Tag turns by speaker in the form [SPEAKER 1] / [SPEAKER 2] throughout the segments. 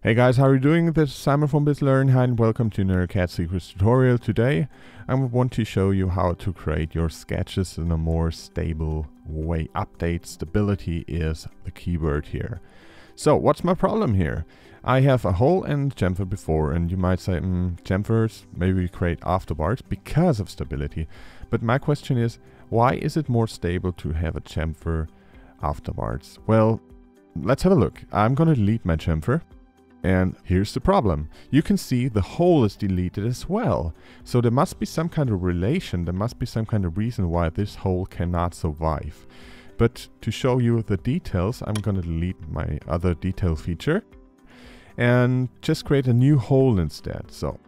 [SPEAKER 1] Hey guys, how are you doing? This is Simon from Bizlearn. Hi and welcome to another CAD Secrets tutorial. Today I want to show you how to create your sketches in a more stable way. Update stability is the keyword here. So what's my problem here? I have a hole and chamfer before, and you might say, chamfers maybe we create afterwards because of stability. But my question is, why is it more stable to have a chamfer afterwards? Well, let's have a look. I'm going to delete my chamfer. And here's the problem. You can see the hole is deleted as well. So there must be some kind of relation, there must be some kind of reason why this hole cannot survive. But to show you the details, I'm going to delete my other detail feature and just create a new hole instead. So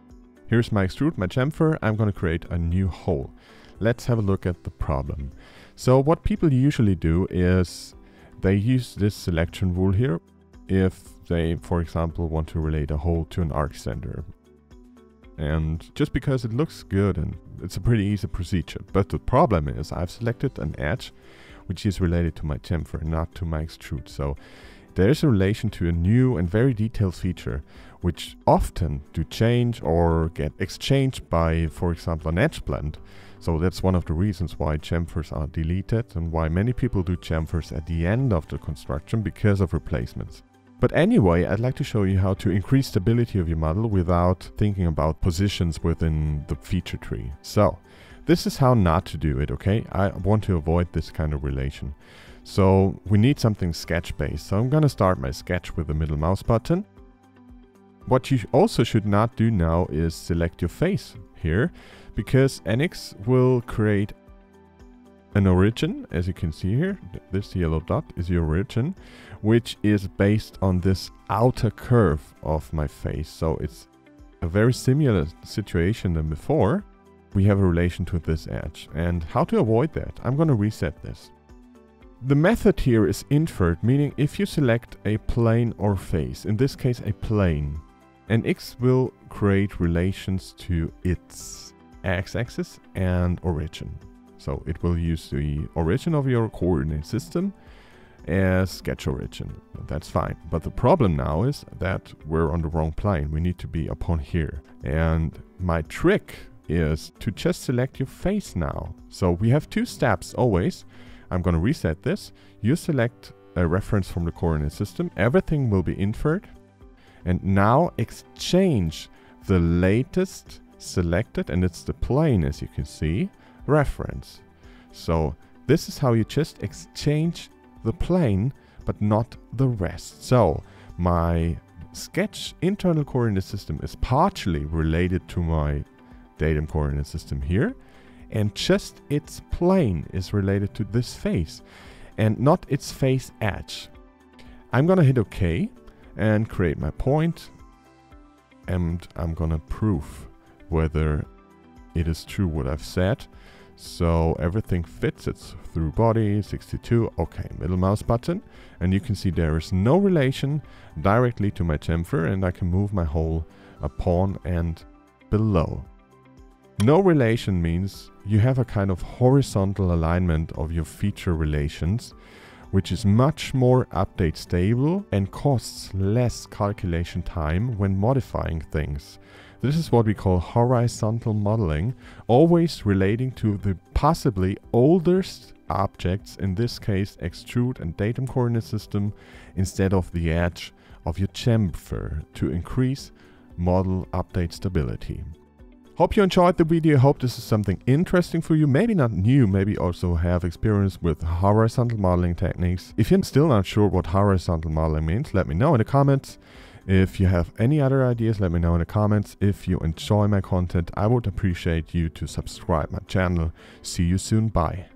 [SPEAKER 1] here's my extrude, my chamfer. I'm going to create a new hole. Let's have a look at the problem. So what people usually do is they use this selection rule here if they, for example, want to relate a hole to an arc center. And just because it looks good and it's a pretty easy procedure. But the problem is I've selected an edge which is related to my chamfer and not to my extrude. So there's a relation to a new and very detailed feature which often do change or get exchanged by, for example, an edge blend. So that's one of the reasons why chamfers are deleted and why many people do chamfers at the end of the construction because of replacements. But anyway, I'd like to show you how to increase stability of your model without thinking about positions within the feature tree. So this is how not to do it, okay? I want to avoid this kind of relation. So we need something sketch-based. So I'm going to start my sketch with the middle mouse button. What you also should not do now is select your face here, because NX will create an origin, as you can see here. This yellow dot is your origin, which is based on this outer curve of my face. So it's a very similar situation than before. We have a relation to this edge. And how to avoid that? I'm going to reset this. The method here is invert, meaning if you select a plane or face, in this case a plane, NX will create relations to its x-axis and origin. So it will use the origin of your coordinate system as sketch origin. That's fine. But the problem now is that we're on the wrong plane. We need to be upon here. And my trick is to just select your face now. So we have two steps always. I'm going to reset this. You select a reference from the coordinate system. Everything will be inferred. And now exchange the latest selected, and it's the plane, as you can see, reference. So this is how you just exchange the plane but not the rest. So my sketch internal coordinate system is partially related to my datum coordinate system here, and just its plane is related to this face and not its face edge. I'm gonna hit OK and create my point, and I'm gonna prove whether it is true what I've said. So everything fits, it's through body, 62, okay, middle mouse button. And you can see there is no relation directly to my chamfer, and I can move my hole upon and below. No relation means you have a kind of horizontal alignment of your feature relations, which is much more update stable and costs less calculation time when modifying things. This is what we call horizontal modeling, always relating to the possibly oldest objects, in this case extrude and datum coordinate system, instead of the edge of your chamfer to increase model update stability. Hope you enjoyed the video. Hope this is something interesting for you. Maybe not new, maybe also have experience with horizontal modeling techniques. If you're still not sure what horizontal modeling means, let me know in the comments. If you have any other ideas, let me know in the comments. If you enjoy my content, I would appreciate you to subscribe my channel. See you soon. Bye.